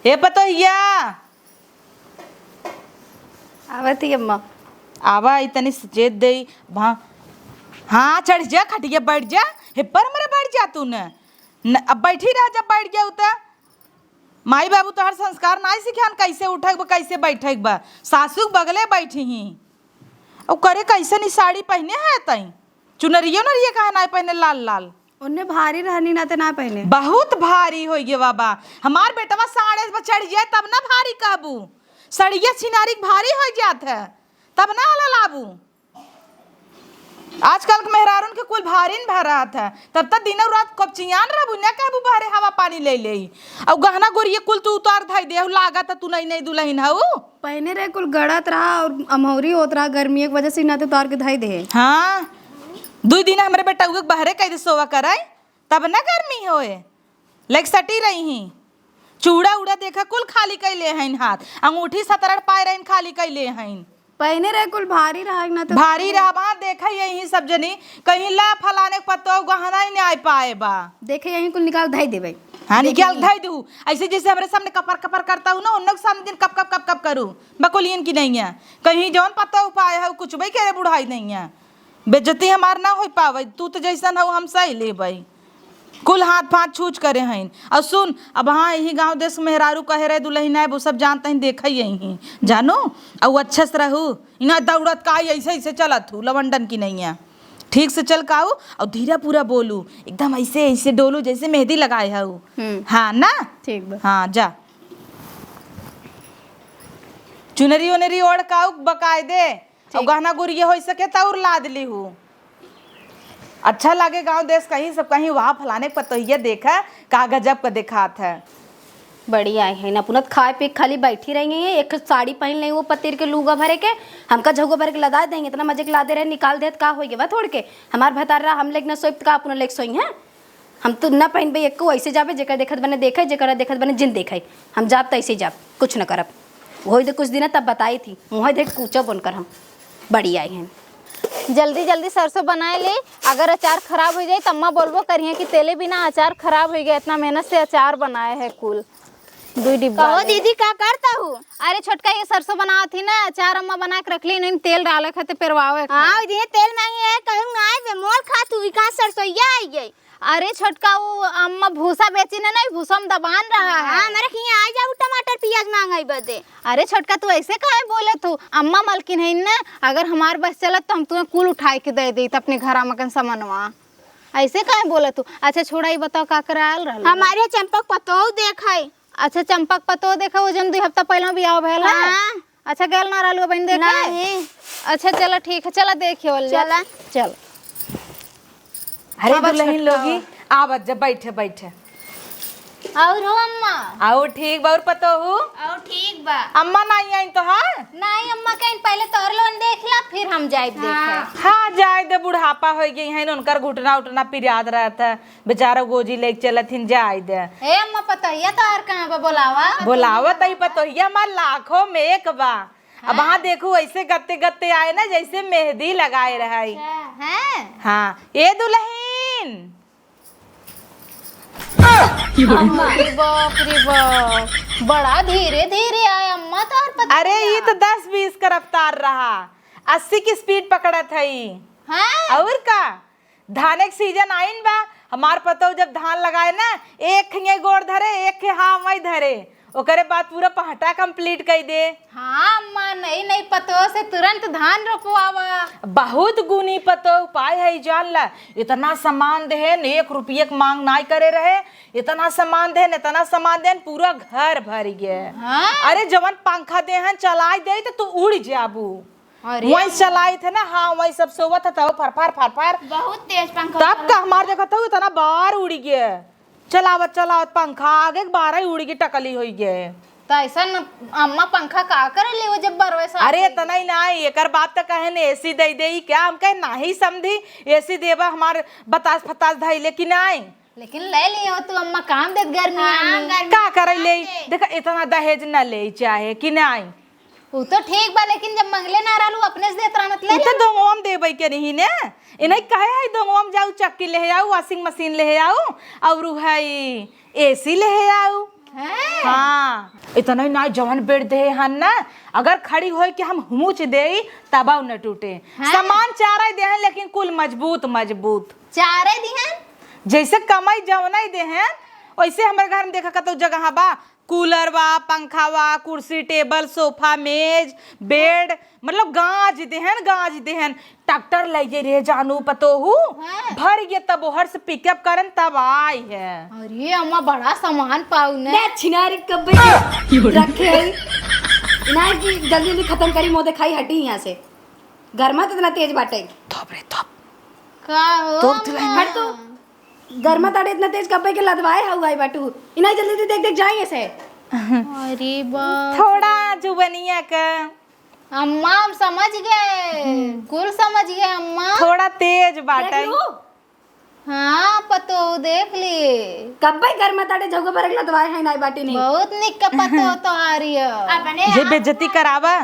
हे पतोहिया आवती अम्मा। आवा इतनी सचेत दे वहाँ। हाँ चढ़ जा खटिया बैठ जा। हे पर मेरे बैठ जा तू न अब बैठी रह जब बैठ गया उता। माई बाबू तो हर संस्कार ना सिखान कैसे उठक कैसे बैठक बा। सासू बगले बैठी ही और करे कैसे नी साड़ी पहने है तई चुनरियो नरिये कहा ना पहने लाल लाल। उन्हें भारी रहनी ना ते ना पहने। बहुत भारी हो गए बाबा। हमार बेटवा साड़े पर चढ़ जाए तब ना भारी कहबू। सड़िया छिनारी भारी हो जात है तब ना हला लाबू। आजकल के मेहरारून के कुल भारी न भरा था तब तक दिनों रात कब चियान रहबू ना कहबू बाहरे हवा पानी ले ले और गहना गुड़िया कुल तू उतार धाई दे लागत तू नहीं नहीं दुल्हन हऊ। पहने रहे कुल गड़त रहा और अमौरी होत रहा गर्मी की वजह से ना तो उतार के धाई दे। हाँ 2 दिन हमारे बेटा उगे बहरे कह दे सोवा कराई तब ना गर्मी होए लेक सटी रही ही। चूड़ा उड़ा देखा कुल खाली कैले हईन हाथ अंगूठी सतरड़ पाए रहन खाली कैले हईन। पहने रहे कुल भारी रहा ना तो भारी रहा बा देखा यही सब जनी कहीं ला फलाने पतो गहना ही नहीं आ पाए बा। देखे यही कुल निकाल धाई देवे। हाँ निकाल धाई दू ऐसे जैसे हमारे सामने कपर कपर करता हूँ ना उन लोग सामने दिन कप कप कप कप करूँ बकोलियन की नहीं है कहीं जौन पता उपाय है कुछ भाई कह बुढ़ाई नहीं है। बेज्जती हमार ना हो पावे तू तो जैसन हो हम सही ले भाई कुल हाथ फाथ छूछ करे हैं। और सुन अब हाँ यही गांव देश मेहरारू कहे रहे दुल्हन है वो सब जानते हैं देखा यही जानो और अच्छे से रहू इना दौड़त का ऐसे ऐसे चलत हूँ लवंडन की नहीं है। ठीक से चल काऊ और धीरे पूरा बोलू एकदम ऐसे ऐसे डोलू जैसे मेहंदी लगाए है। हाँ ना ठीक बा। हाँ जा चुनरी उनरी ओढ़ काऊ बकाए दे और गहना गुड़िया हो सके तो लाद ली हूँ। अच्छा लगे गांव देश कहीं सब कहीं वहाँ फलाने पतोहिया देखा का गजब का दिखात है। बढ़िया है ना पुनत खाए पे खाली बैठी रहेंगे एक साड़ी पहन लेंगे वो पत्तीर के लूगा भरे के हमका झोगो भर के लदा देंगे इतना मजे के लादे रहे निकाल देत का हो गया थोड़ के हमार भतार रहा हम लेग न सोई का अपना लेग सोई है। हम तो ना पहन भाई एक ऐसे जाबे जेकर देखत बने देखे जेकर देखत बने जिन देखे हम जाब तो ऐसे जाब कुछ न करब वही तो कुछ दिन तब बताई थी वही देख कूचो बनकर हम बढ़िया है। जल्दी जल्दी सरसों बनाए ले अगर अचार खराब हो जाए तो अम्मा बोलबो करिए कि तेले बिना अचार खराब हो गया इतना मेहनत से अचार बनाए है कुल 2 डिब्बा। कहो दीदी क्या करता हूँ। अरे छोटका ये सरसों बना थी ना अचार अम्मा बना के रख ली नहीं तेल डाले खाते पेरवावे। हाँ दीदी तेल मांगे है कहूँ ना आए मोल खात हुई कहाँ सरसोईया आई गई। अरे छोटका वो अम्मा भूसा बेची ने नहीं भूसा में दबान रहा है। हाँ मेरे खिया आ जाऊ टमाटर प्याज मांगाई बदे। अरे छोटका तू ऐसे काहे बोले तू अम्मा मलकिन है ना अगर हमार बस चलत तो हम तुम्हें कुल उठाए के दे दी अपने घर मकन सामानवा ऐसे काहे बोले तू। अच्छा छोड़ा ये बताओ का कराल रहा। हमारे चंपक पतो देखे। अच्छा चंपक पतो देखा वो जन 2 हफ्ता पहले भी आओ भेल। हाँ। अच्छा गल ना रहलू बहन देखा। अच्छा चलो ठीक है चला देखियो चला चल। अरे दुल्हन लोगी आवत जब बैठे बैठे और हो अम्मा। आओ ठीक बार पतो हूँ और ठीक बा। अम्मा नहीं आई तो हाँ नहीं अम्मा कहीं पहले तोर लोन देख ला फिर हम जाए देखे। हाँ जाए दे बुढ़ापा हो गई है उनकर घुटना उठना फिर याद रहता बेचारा गोजी लेके चलथिन जाए दे। ए अम्मा पता है तो और कहाँ पे बोलावा बोलावत ही पतोहिया हमार लाखों में एक बा। अब वहाँ देखो ऐसे गत्ते गत्ते आए ना जैसे मेहंदी लगाए रहे हैं। हाँ ये दुल्हन अम्मा बाप रे बाप बड़ा धीरे धीरे आए अम्मा तो और पता। अरे ये तो 10-20 का रफ्तार रहा 80 की स्पीड पकड़ा था हाँ और का धान एक सीजन आइन बा हमार पतो जब धान लगाए ना एक खिंगे गोड़ धरे एक हाँ वही धरे ओकरे बाद पूरा पहटा कंप्लीट कर दे। हाँ अम्मा नहीं नहीं पतो से तुरंत धान रोपवावा। बहुत गुनी पतो उपाय है जान ला इतना सामान देहन 1 रुपये की मांग नहीं करे रहे इतना सामान देहन पूरा घर भर गए। हाँ? अरे जवन पंखा देहन चलाई दे तो तू उड़ जाबू वही चलाई थे ना। हाँ वही सब सोवत था फर फर फर फर बहुत तेज पंखा। तब का हमार देखा था इतना बार उड़ गया चलावत चलावत पंखा आगे 12 उड़ गई टकली हो गए। तो ऐसा अम्मा पंखा का करे ले वो जब बरवे सा। अरे इतना ही ना एक बात तो कहे ने एसी दे दे क्या हम कहे ना ही समझी एसी देवा हमार बतास फतास धाई लेकिन आई लेकिन ले लियो तू अम्मा काम दे गर्मी का करे ले देखा इतना दहेज न ले चाहे कि नहीं वो तो ठीक बा लेकिन जब मंगले ना रहलू अपने से देत रहत ले तो दोंगोम देबै के नहीं ने इन्हें कहे है दोंगोम जाऊ चक्की ले आओ वॉशिंग मशीन ले आओ और है एसी ले आओ हाँ इतना ही ना जवन बेड दे हन ना अगर खड़ी होए कि हम हुमुच दे तब न टूटे। सामान चारा दे हैं लेकिन कुल मजबूत मजबूत चारे दिहन जैसे कमाई जवना दे हैं वैसे हमारे घर में देखा कतो जगह बा कूलर बा पंखा बा कुर्सी टेबल सोफा मेज बेड मतलब गाज देहन ट्रैक्टर ले रे जानू पतोहू भर ये तब हर से पिकअप करन तब आई है। अरे अम्मा बड़ा सामान पाऊ ने ले छिनारी कब रखे है ना कि जल्दी जल्दी खत्म करी मोदे खाई हटी यहाँ से घर में तो इतना तेज बाटे थोप रे थोप का हो थोप दिलाई हट तो घर में ताड़े इतना तेज कब्बे के लदवाए हुआ बाटू इना जल्दी जल्दी देख देख जाइए से अरे बा थोड़ा जुबनिया का अम्मा हम समझ गए कुल समझ गए अम्मा थोड़ा तेज बाटे हाँ पतो देख लिए कब्बे घर में ताड़े जगह पर लदवाए है ना बाटी नहीं बहुत निक का पतो तो आ रही है ये बेइज्जती करावा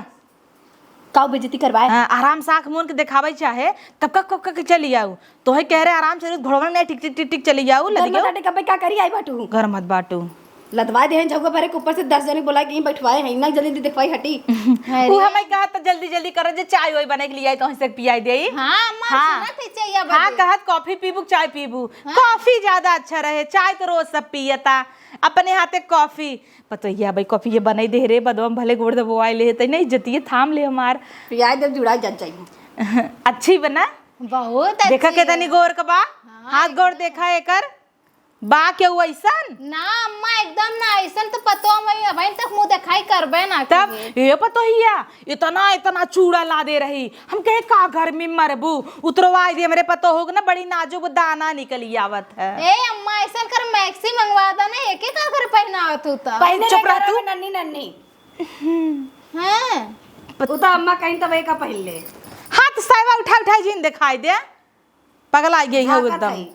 काऊ बेइज्जती करवाए आराम से आँख मूंद के दिखावे चाहे तब कब चली जाऊ तो है कह रहे आराम से घोड़वा नहीं टिक टिक टिक टिक चली जाऊ घर में ताड़े कब्बे क्या करी आई बाटू घर मत बाटू लदवाए दे जगह पर ऊपर से 10 जने बुला के बैठवाए है ना जल्दी जल्दी देखवाई हटी वो हमें कहा तो जल्दी जल्दी करो जे चाय वही बने के लिए आई तो से पियाई दे हाँ अम्मा हाँ। सुना थे चाहिए हाँ कहत कॉफी पीबू चाय पीबू कॉफी ज्यादा अच्छा रहे चाय तो रोज सब पियता अपने हाथे कॉफी पता या भाई कॉफी ये बनाई दे रे बदम भले गोड़ दबो आए ले तई नहीं जतिए थाम ले हमार पियाई जब जुड़ा जा चाहिए अच्छी बना बहुत देखा के तनी गोर का बा हाथ गोड़ देखा एकर बा के वैसन ना अम्मा एकदम ना ऐसन तो पतो मैं अभी तक मुंह दिखाई करबे ना तब ये पतो हिया इतना चूड़ा ला दे रही हम कहे का घर में मरबू उतरवा दे मेरे पतो होगा ना बड़ी नाजुक दाना निकली आवत है ए अम्मा ऐसन कर मैक्सी मंगवा दा ना एक एक कर पहनावत तू ता पहले चुप रह तू। नन्नी नन्नी हैं उता अम्मा कहीं तब का पहले हाथ साइवा उठा जिन दिखाई दे पगला गई है एकदम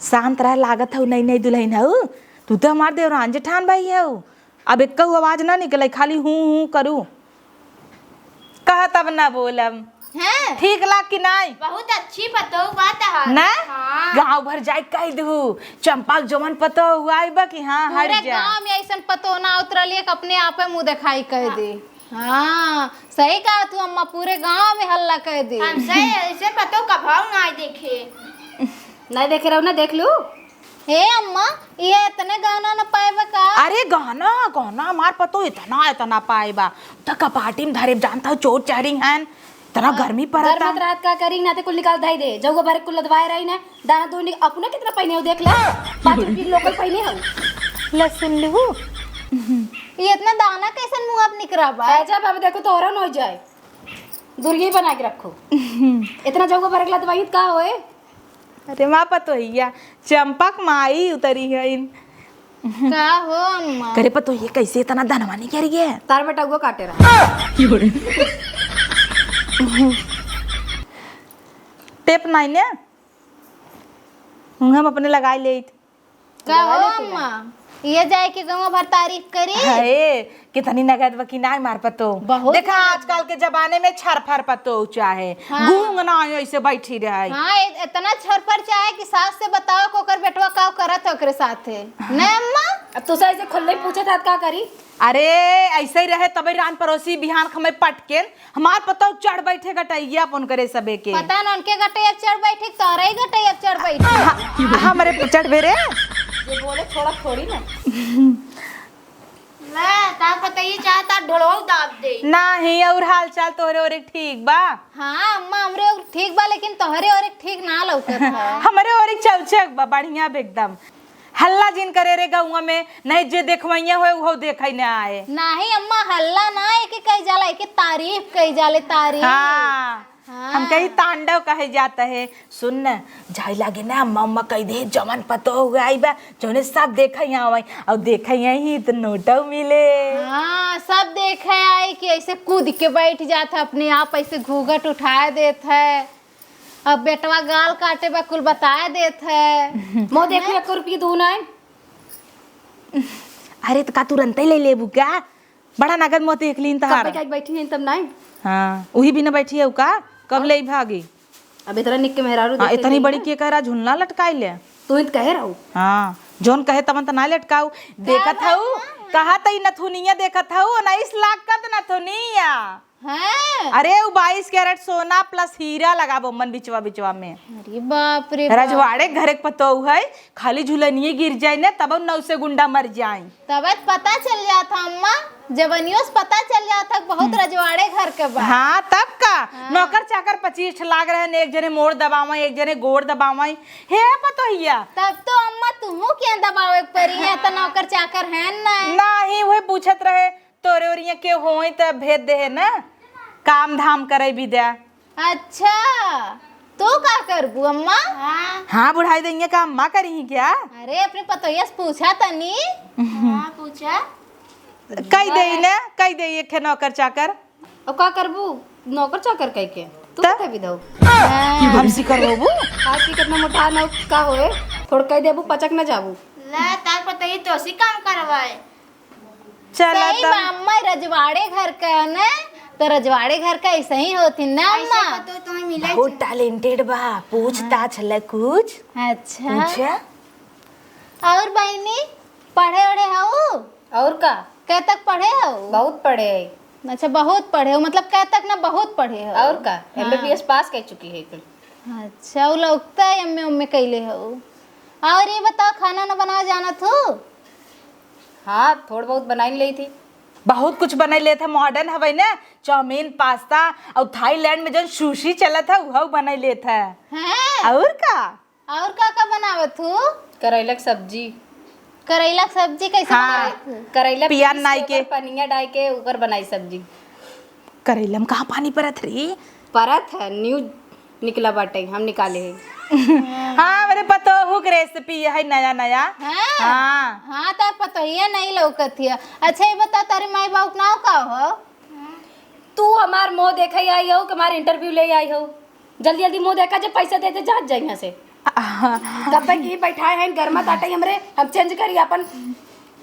शांत रह लागत है नहीं दुल्हन है तू तो हमार देवरान जेठान भाई है अब एक आवाज ना निकले खाली हूँ करू कह तब ना बोलम हैं ठीक लाग कि नहीं बहुत अच्छी पतो बात है ना गाँव भर जाए कह दू चंपा जमन पतो हुआ बा कि हाँ पूरे हट जा गांव में ऐसन पतो ना उतरलिए कि अपने आप मुंह दिखाई कह दे हाँ सही कहा तू अम्मा पूरे गांव में हल्ला कह दे हमसे ऐसे पतो कभाव ना देखे नहीं देखे रहो ना देख लू हे अम्मा ये इतने गाना न पाएबा का अरे गाना हमार पतो इतना पाएबा तो कपाटी में धरे जानता हो चोट चहरी हैं इतना गर्मी घर पड़ता मत रात का करी ना ते कुल निकाल धाई दे जगह बारे कुल लदवाए रही ना दाना दो अपने कितना पहने हो देख ले 5 रुपये लोकल पहने हो लहसुन लहू ये इतना दाना कैसे मुंह अब निकरा बा ऐजा बाबा देखो तो और न हो जाए दुर्गी बना के रखो इतना जगह बारे लदवाई का होए अरे माँ पतो हिया चंपक माई उतरी है इन का हो अम्मा करे पतो ये कैसे इतना धनवानी कर गया तार बेटा वो काटे रहा टेप नहीं ने हम अपने लगाई ले का हो अम्मा ये जाए के गाँव भर तारीफ करी है कितनी नगद वकी ना मार पतो बहुत देखा आजकल के जमाने में छरफर पतो चाहे गूंग ना ऐसे बैठी रहे हाँ इतना छरफर चाहे कि सास से बताओ को कर बेटवा का करत है ओकरे साथे ने अम्मा अब तो ऐसे खुले पूछे था का करी अरे ऐसे ही रहे तबे रान पड़ोसी बिहान खमे पटके हमार पतो चढ़ बैठे गटैया अपन करे सबे के पता न उनके गटे अब चढ़ बैठे तोरे ही गटे अब चढ़ बैठे हमारे चढ़ बेरे ये बोले थोड़ा थोड़ी ना मैं ता पता ही चाहता ढोलवा दाब दे नहीं और हाल चाल तोरे और ठीक बा हाँ अम्मा हमरे और ठीक बा लेकिन तोहरे और एक ठीक ना लौकत है हमारे और चौचक बा बढ़िया एकदम हल्ला जिन करे रे गौवा में नहीं जे देखवैया होए वो देखे ना आए नहीं अम्मा हल्ला ना एक कही जाला एक तारीफ कही जाले तारीफ हाँ हम कहीं तांडव कहे जाता है सुन न जाए लागे ना अम्मा अम्मा कह दे जमन पतो हुआ आई बा जोने सब देखा यहाँ आई और देखा यही तो नोटो मिले हाँ सब देखे आई कि ऐसे कूद के बैठ जाता अपने आप ऐसे घूंघट उठाए देत है अब बेटवा गाल काटे बा कुल बताए देत है मो देखो 1 रुपये दू ना अरे तो का तुरंत ही ले लेबू क्या बड़ा नगद मोती एक लीन तहार कब बैठी नहीं तब नहीं हाँ वही भी ना बैठी है का कब ले भागी अब इतना निक के मेहरारू हाँ इतनी बड़ी के कह रहा झुलना लटकाई ले तू इत कहे रहू हाँ जोन कहे तमन त ना लटकाऊ देखत हऊ कहा तई नथुनिया देखत हऊ 19 लाख का त नथुनिया हैं? अरे वो 22 कैरेट सोना प्लस हीरा लगाबो मन बिचवा बिचवा में अरे बाप रे बाप। रजवाड़े घरे के पतो है खाली झुलनिए गिर जाए ना तब 9 से गुंडा मर जाए तब पता चल जाता अम्मा, जवनियों से पता चल जाता कि बहुत रजवाड़े घर के बा। हाँ तब का नौकर चाकर 25 लाग रहे ने, एक जने मोड़ दबावा एक जने गोड़ दबावा हे पतो हिया। तब तो अम्मा तुमू क्या दबावे परी है त नौकर चाकर है ना। नाही वही पूछत रहे तोरे ओरिया के होई त भेज दे है ना काम धाम करे विद्या। अच्छा तो का करबू अम्मा? हाँ बुढ़ाई देंगे काम माँ करी ही क्या? अरे अपने पतोहिया से पूछा तनी। हाँ पूछा। कई दे ना कई दे एक नौकर चाकर अब का करबू नौकर चाकर कह के तू तब? कह भी दो हम सिकर होबू आज की कितना मोटा न का होए थोड़ कह देबू पचक न जाबू ला तार पता ही तो सी काम करवाए। चला सही बा अम्मा, रजवाड़े घर का है ना तो रजवाड़े घर का ऐसे ही होती ना ऐसे अम्मा। पतो तुम्हें मिला बहुत टैलेंटेड बा पूछताछ है कुछ अच्छा पूछा और बहनी पढ़े ओढ़े हो? और का कै तक पढ़े हो? बहुत पढ़े है अच्छा बहुत पढ़े हो, मतलब कै तक ना बहुत पढ़े हो? और का MBBS पास कर चुकी है कुल। अच्छा वो लगता है एम ए कैले हो। और ये बताओ खाना ना बनावे जाना थू? हाँ थोड़ बहुत बना ही ली थी। बहुत कुछ बना ले था मॉडर्न हवे ना चाउमीन पास्ता और थाईलैंड में जो सुशी चला था वह बना ले था। हैं? और का बनावे थू? करेला की सब्जी करेला की सब्जी कैसे हाँ। बनावे थू? करेला पियाज पीस नाई के। ऊपर पनिया डाल के ऊपर बनाई सब्जी। करेला में कहाँ पानी परत रही? परत है न्यू निकला बाटे हम निकाले है। हाँ मेरे पतो हुक रेसिपी है नया नया। हाँ हाँ हाँ तार पता ही नहीं लौकत हिया। अच्छा ये बता तारे माई बाप नाव का हो? तू हमार मुंह देखा ही आई हो कि हमारे इंटरव्यू ले आई हो जल्दी जल्दी मुंह देखा जब पैसा देते जा जाए यहाँ से तब तक ये बैठाए हैं गर्मा ताटे हमरे हम चेंज करी अपन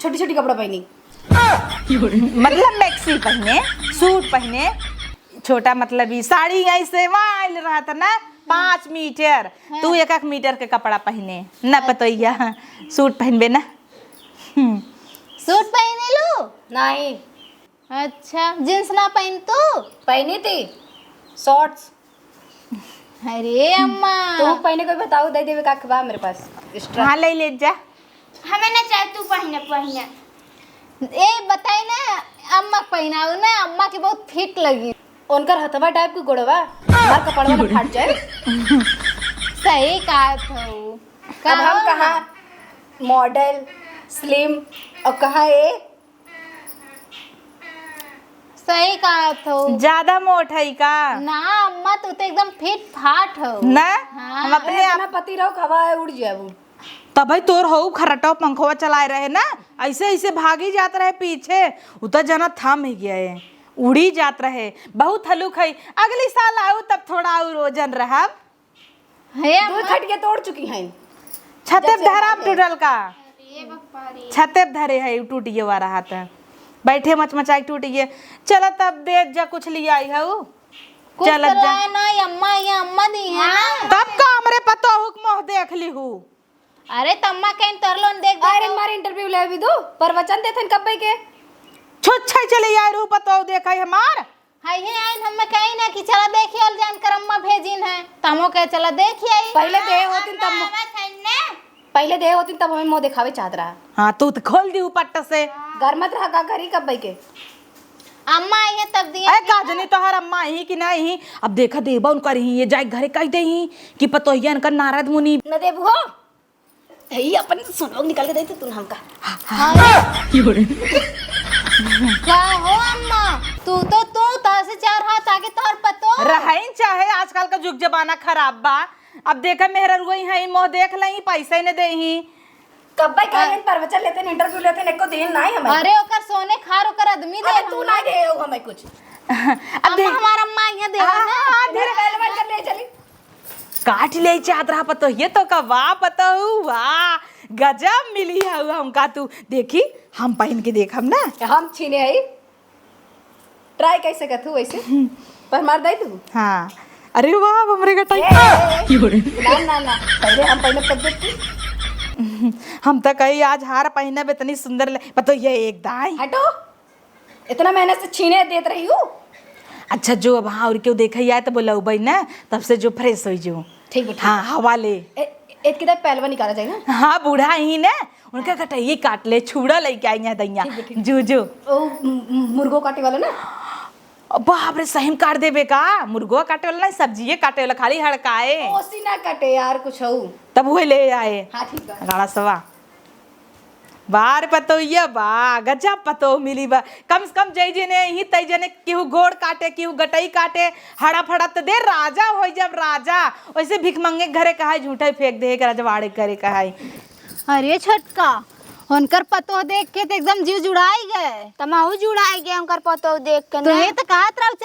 छोटी छोटी कपड़ा पहनी मतलब मैक्सी पहने सूट पहने छोटा मतलब ये साड़ी ऐसे वाइल रहा था ना 5 मीटर तू 1 मीटर के कपड़ा पहने ना पतोइया सूट पहनबे ना। सूट पहने लो? नहीं अच्छा जींस ना पहन तू? पहनी थी शॉर्ट्स। अरे अम्मा तू पहने कोई बताओ दे देवे का खबा मेरे पास एक्स्ट्रा। हाँ ले जा हमें ना चाहे तू पहने पहने। ए बताई ना अम्मा पहनाऊ ना, अम्मा की बहुत फिट लगी। उनकर हथवा टाइप की गोड़वा हमार कपड़वा ना फाट जाए। सही कहा था वो। अब हम कहाँ मॉडल स्लिम और कहाँ ये सही कहा था वो। ज्यादा मोट है का ना अम्मा तू तो एकदम फिट फाट हो ना हाँ। हम अपने आप अपना पति रहो खवा उड़ जाए तभी तोर हो खरटो पंखवा चलाए रहे ना ऐसे ऐसे भागी जात रहे पीछे उतर जना थम ही गया है उड़ी जात रहे बहुत हलुक है। अगली साल आऊ तब थोड़ा और वजन रहा हे दूर खट के तोड़ चुकी हैं। छते धरा टूटल का छते धरे है टूट गया हुआ रहा था बैठे मचमचाई टूट गए। चल तब दे जा कुछ लिया आई है कुछ चल तो जा लाए ना ये अम्मा दी है ना। तब का हमरे पतो हुक मोह देख ली हूँ। अरे तम्मा कहीं तरलोन देख अरे हमारे इंटरव्यू ले भी दो प्रवचन देथन कब के छुच्छे चले यार रू पतो देखा हमार हाय हे आइन हम कहीं ना कि चला देखिए जान कर अम्मा भेजिन है तमो के चला देखिए आई। पहले दे होती तब हमें मुंह दिखावे चाहत रहा। हाँ तू तो खोल दी पट्ट से घर मत रहा का करी कब के अम्मा आई है तब दिए अरे काजनी तोहर अम्मा ही कि नहीं अब देखा देबा उनकर ही ये जाए घरे कह दे ही कि पतोहिया इनकर नारद मुनि न देबू हो यही अपन सुनो निकाल के देते तू हमका। क्या हो अम्मा तू तासे 4 हाथ आगे तोहर पतो रहन चाहे आजकल का जुग जमाना खराब बा। अब देखा मेहरा रुई है मोह देख लही पैसा न दे ही कब कहन प्रवचन लेते इंटरव्यू लेते एको दिन नहीं हमें। अरे ओकर सोने खार ओकर आदमी दे तू ना दे हो हमें कुछ अब देख हमार अम्मा यहाँ दे धीरे पहलवान कर ले चली काट ले चादरा पतोहिया तो का वाह पतोहू वाह गजब मिली है हमका तू देखी हम पहन के देखम ना हम छीने है ट्राई कैसे करतू वैसे पर मार दई तू। हाँ अरे वाह हमरे का टाइम ना ना ना पहले हम पहले पद्धति हम तो कही आज हार पहने में इतनी सुंदर पता ये एक दाई। हटो, इतना मेहनत से छीने देत रही हूँ। अच्छा जो अब हाँ और क्यों देखा आए तो बोला भाई ना तब से जो फ्रेश हो जो। ठीक है, हाँ हवा ले। एक किधर पहलवा निकाला जाएगा। हाँ बूढ़ा ही ना उनका कटाइए काट ले छुड़ा लेके आई हैं दैया जो जो ओ मुर्गो काटे वाला ना। बाप रे सही में काट देबे का मुर्गो काटे वाला नहीं सब्जिए काटे वाला खाली हड़काए ओसी ना काटे यार कुछ हो। तब वो ले आए। हाँ ठीक है। राणा सवा बार पतो ये बा गजब पतो मिली बा कम से कम जई जने ही तई जने केहू गोड़ काटे केहू गटई काटे हड़ा फड़ा तो दे राजा हो जब राजा वैसे भिख मंगे घरे कहाई झूठा फेंक दे के राजवाड़े करे कहाई। अरे छोटका उनकर पतो देख के तो एकदम जीव जुड़ाई गए। तमाहू जुड़ाई गए उनकर पतो देख के तो ये तो कहा तरफ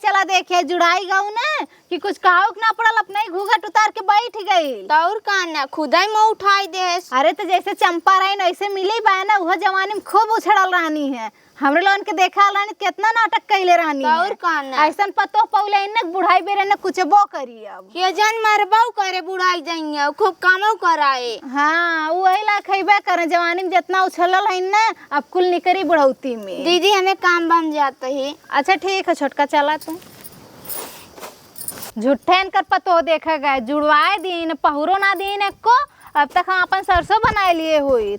चला देखिए जुड़ाई गऊ ना कि कुछ कहाऊ ना पड़ल अपने ही घूंघट उतार के बैठ गई। तौर काना खुदा ही मुँह उठाई दे। अरे तो जैसे चंपा रही वैसे मिली बा ना वह जवानी में खूब उछड़ल रहनी है। हमरे लोगन के देखा रहनी कितना नाटक कैले रहनी तौर काना ऐसन पतो पौले इन्नक बुढ़ाई बेरे न कुछ बो करी अब ये जन मरबाऊ करे बुढ़ाई जाइए खूब कामो कराए। हाँ वही ला खैबे करे जवानी में जितना उछलल है ना अब कुल निकरी बुढ़ौती में। दीदी हमें काम बन जाता है। अच्छा ठीक है छोटका चला तू झूठे इनकर पतो देखा गए जुड़वाए दीन पहुरो ना दीन एक को अब तक हम अपन सरसों बनाए लिए हुई।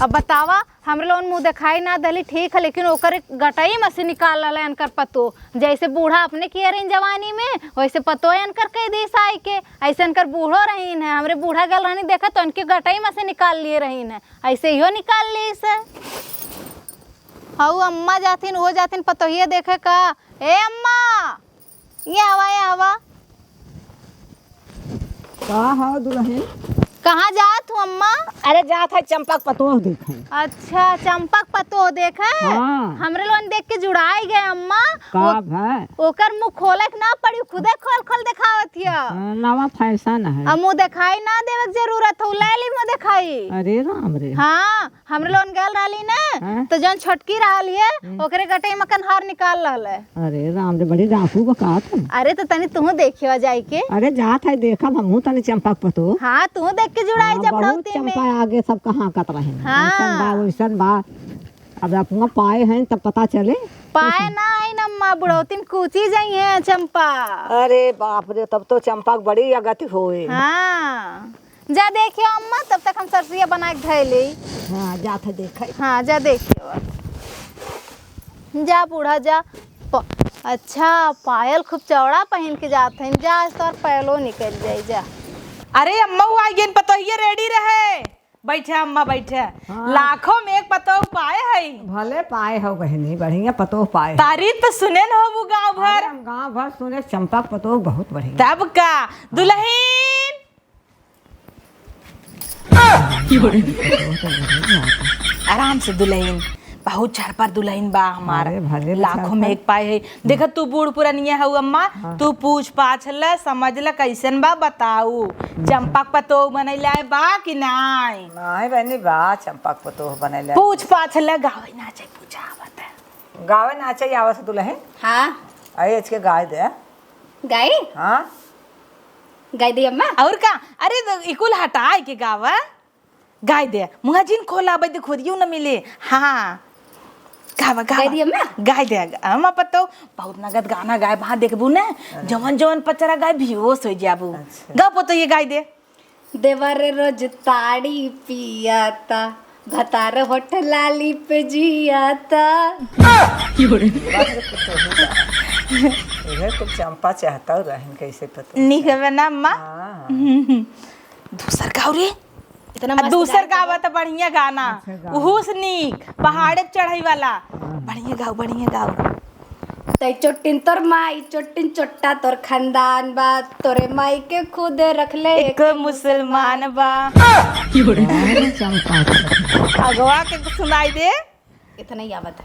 अब बतावा हमरे लोन मुँह दिखाई ना दली ठीक है लेकिन ओकर गटाई में से निकाल रहा इनकर पतो जैसे बूढ़ा अपने किए रही जवानी में वैसे पतो इनकर कई दिस आई के ऐसे इनकर बूढ़ो रहीन है हमरे बूढ़ा गल रहनी देखा तो इनके गटाई में से निकाल लिए रहीन है ऐसे इहो निकाल ली से। हाँ अम्मा जाथिन वो जाथिन पतोहिए देखे का ए अम्मा ये आवा का हो दुल्हन कहाँ जात हूँ अम्मा। अरे जात है चंपक पतोह देखे। अच्छा चंपक पतो देखा हाँ। हमरे लोन देख के जुड़ाई गए अम्मा का है ओकर मुंह खोले के ना पड़ी खुदे खोल खोल दिखावत हिया। नवा फैशन है। अब मुंह दिखाई ना देवे के जरूरत हो ले ली मुंह दिखाई। अरे राम रे। हाँ हमरे लोन गल रहली ना हाँ? तो जौन छोटकी रहली है ओकरे गटे मकन हार निकाल रहले। अरे राम रे बड़ी डाकू बकात है। अरे तो तनी तू देखियो जाई के। अरे जात है देखा हमहू तनी चंपक पतोह। हाँ तू देख के जुड़ाई जब बहुत बढ़ौती में। चंपा आगे सब कहाँ कत रहे हाँ। वैसन बा अब अपना पाए हैं तब पता चले। पाए ना आई नम्मा बुढ़ौती में कूची जाई है चंपा। अरे बाप रे तब तो चंपक बड़ी अगति होए। हाँ जा देखियो अम्मा तब तक हम सरसिया बना के धैली। हाँ जात है देखे। हाँ जा देखियो जा बूढ़ा जा अच्छा पायल खूब चौड़ा पहन के जाते हैं जा इस तौर पैलो निकल जाए जा। अरे अम्मा वो आई गेन पतो ये रेडी रहे बैठे अम्मा बैठे। हाँ। लाखों में एक पतो पाए है भले पाए हो बहनी बढ़िया पतोह पाए। तारीफ तो सुने न हो वो गाँव भर गाँव भर सुने चंपक पतोह बहुत बढ़िया। तब का दुल्हन आराम से दुल्हन बहुत झरपर दुल्हन बा हमारा अरे भले लाखों में एक पाए है। देखा तू बूढ़ पुरानिया है अम्मा तू पूछ पाछ ल समझ ल कैसन बा बताऊ चंपक पतो बनैला बा कि नाई। नहीं बहनी बा चंपक पतोह बनेले। पूछ पाछ ल गावे नाचे पूछावत है गावे नाचे आवस दुल्हन। हाँ आई के गाय दे। गाय हाँ गाय दी अम्मा। और का अरे इकुल हटाए के गावा गाय दे मुँह जिन खोला बे देखो दियो न मिले। हाँ गावा गाय दी अम्मा। गाय दे अम्मा पतो बहुत नगद गाना गाय वहाँ देखबू ना जवन जवन पचरा गाय बेहोश हो जाबू। गा पतो ये गाय दे देवर रोज ताड़ी पियाता भतार होठ लाली पे जियाता। इधर कुछ चंपा चाहता रहन कैसे पता। निक है ना अम्मा। दूसर गाँव रे इतना दूसर गावा तो बढ़िया गाना उहुस निक पहाड़े चढ़ाई वाला बढ़िया गाँव तई चोटिन तोर माई चोटिन चोट्टा तोर खानदान बा तोरे माई के खुद रख ले एक मुसलमान बा चंपा अगवा के सुनाई दे इतना ही आवत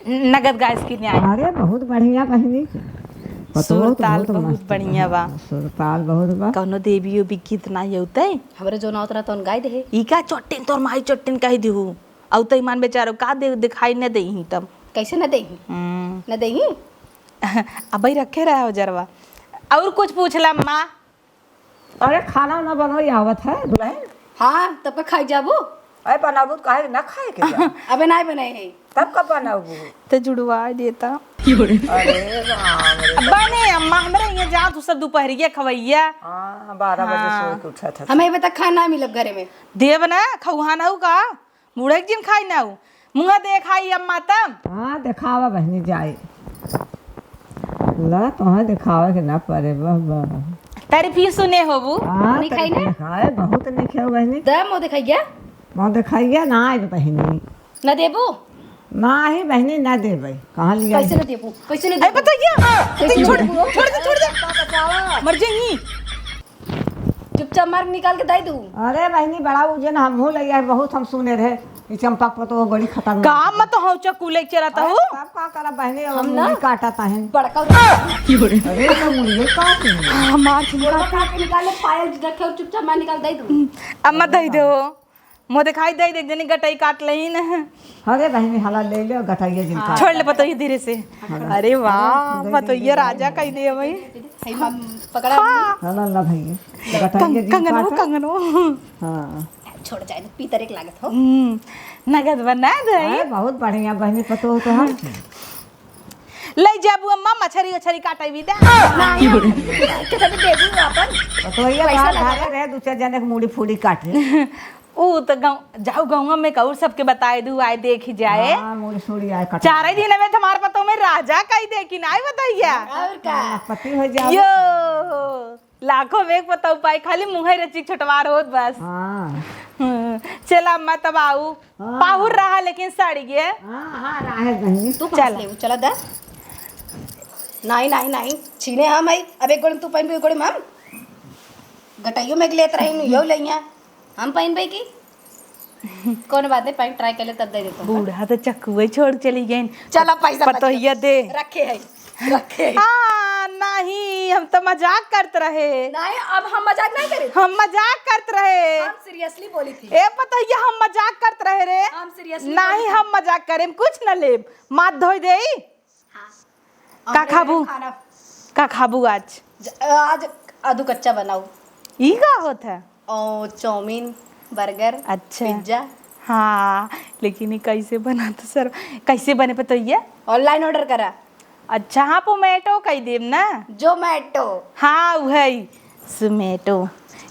नगद गाय की न्याय। अरे बहुत बढ़िया बहनी। सुरताल बहुत बढ़िया बा सुरताल बहुत बा। कौनो देवी उबी गीत ना होते हमरे जो ना उतरा तो गाय दे ई का चोटिन तोर माई चोटिन कह दिहू औते मान बेचारो का दे दिखाई न देही तब कैसे न देही न देही। अबई रखे रहा हो जरवा और कुछ पूछला माँ। अरे खाना ना बनो आवत है दुल्हन। हाँ तब का खाई जाबू अरे बनाबू तो काहे ना खाए के जा अबे नहीं बनाए है तब कब बनाबू तो जुड़वा देता अरे राम रे बने अम्मा हमरा यहाँ जा तू सब दोपहरिया खवैया हाँ 12 बजे सो के उठा था हमें बता खाना मिलब घरे में देव ना खौहा ना का बूढ़े के दिन खाई ना मुँह दे खाई अम्मा तब हाँ दिखावा बहनी जाए ला तुम्हें दिखावा के ना पड़े बाबा तारीफ ही सुने होबू हाँ नहीं खाई ना? दिखाए बहुत नहीं खाओ बहनी दम वो दिखाई गया बहुत दिखाइए ना आए बहनी न देबू ना ही बहनी ना देबै कहाँ लिया कैसे न देबू कैसे न अरे देबू बताइए छोड़ दे मर जाएंगी चुपचाप मार्ग निकाल के दे दू अरे बहनी बड़ा उजन हमहू लगे बहुत हम सुने रहे कि चंपा को तो बड़ी खतरनाक काम मत हो चक्कू ले चलाता हूँ सब का करा बहनी हम मुड़ी काटा है बड़का अरे तो मुड़ी काट मार काट के निकाल ले पायल रखे और चुपचाप मार निकाल दे दू अम्मा दे दो मुँह दिखाई दे देख जनी गटाई काट लही न अरे बहनी हला ले ले गटाइए जिन काट छोड़ ले बताइए धीरे से अरे वाह बताइए राजा कही दे भाई है हम पकड़ा हला ला भैया गटाइए जिन कंगनो काट कंगनो हां छोड़ जाए पीतर एक लागत हो नगद बना दे अरे बहुत बढ़िया बहनी पतो तो हम ले जाबू अम्मा मछरी उछरी काटे भी दे के तब देबू अपन तो ये बात धारे रहे दूसरे जने के मुड़ी फूड़ी काटे ऊ तो गाँव जाओ गाँव में कहूँ सबके बताए दू आए देख जाए हां मुड़ी सूड़ी आए काट चार ही दिन में तुम्हारे पतों में राजा कही दे कि नहीं बताइए और का पति हो जा यो लाखों में एक पता पाई खाली मुँह रची छोटवार होत बस हां चला अम्मा तब आऊ पाहुर रहा लेकिन सड़ गए हां हां राहे बहनी तू चल ले चला दा नहीं नहीं नहीं छीने हम आई अब एक गोड़ तू पहन भी गोड़ हम गटाइयो में लेत रही यो लइया हम पहन भाई की कौन बात है पहन ट्राई कर ले तब दे देता बूढ़ा तो चक्कुए छोड़ चली गई चला पैसा पतो ये दे रखे है रखे है हाँ नहीं हम तो मजाक करते रहे नहीं अब हम मजाक नहीं करे हम मजाक करते रहे हम सीरियसली बोली थी ए पता ये हम मजाक करते रहे रे हम सीरियसली नहीं हम मजाक करें कुछ न लेब मात धोई दे का खाबू खाना का खाबू आज आज आदू कच्चा बनाऊ ई का होता है और चाउमीन बर्गर अच्छा पिज्जा हाँ लेकिन ये कैसे बना तो सर कैसे बने पता ये ऑनलाइन ऑर्डर करा अच्छा हाँ पोमेटो कही देव ना जोमेटो हाँ वही सुमेटो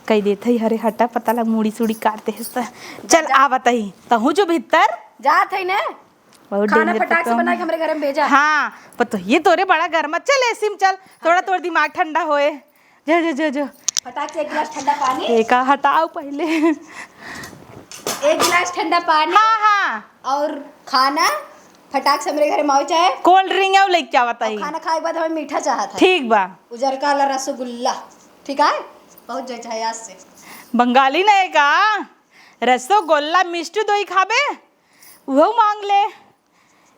कही देते ही हरे हटा पता लग मुड़ी सुड़ी काटते हैं चल आ बताई तहू जो भीतर जा थे ना बहुत खाना danger फटाक से पता बना के हमारे घर में भेजा हाँ पता ये तोरे बड़ा गर्म चल ऐसे में चल थोड़ा थोड़ा दिमाग ठंडा होए जो जो जो जो फटाक से एक गिलास ठंडा पानी एक हटाओ पहले एक गिलास ठंडा पानी हाँ हाँ और खाना फटाक से मेरे घर में आओ चाहे कोल्ड ड्रिंक है लेके क्या बताइए खाना खाए के बाद हमें मीठा चाहता है ठीक बा उजर का वाला रसगुल्ला ठीक है बहुत जय चाहे आज से बंगाली नहीं का रसगुल्ला मिष्टी दोई खाबे वो मांग ले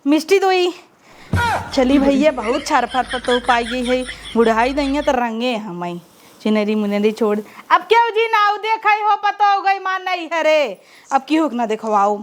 मिष्टी दोई चली भैया बहुत छारफात पतो पाई गई है बुढ़ाई नहीं है तो रंगे हमें चिनरी मुनरी छोड़ अब क्या जी नाव देखा हो पता हो गई मान नहीं है रे अब की होक ना देखो आओ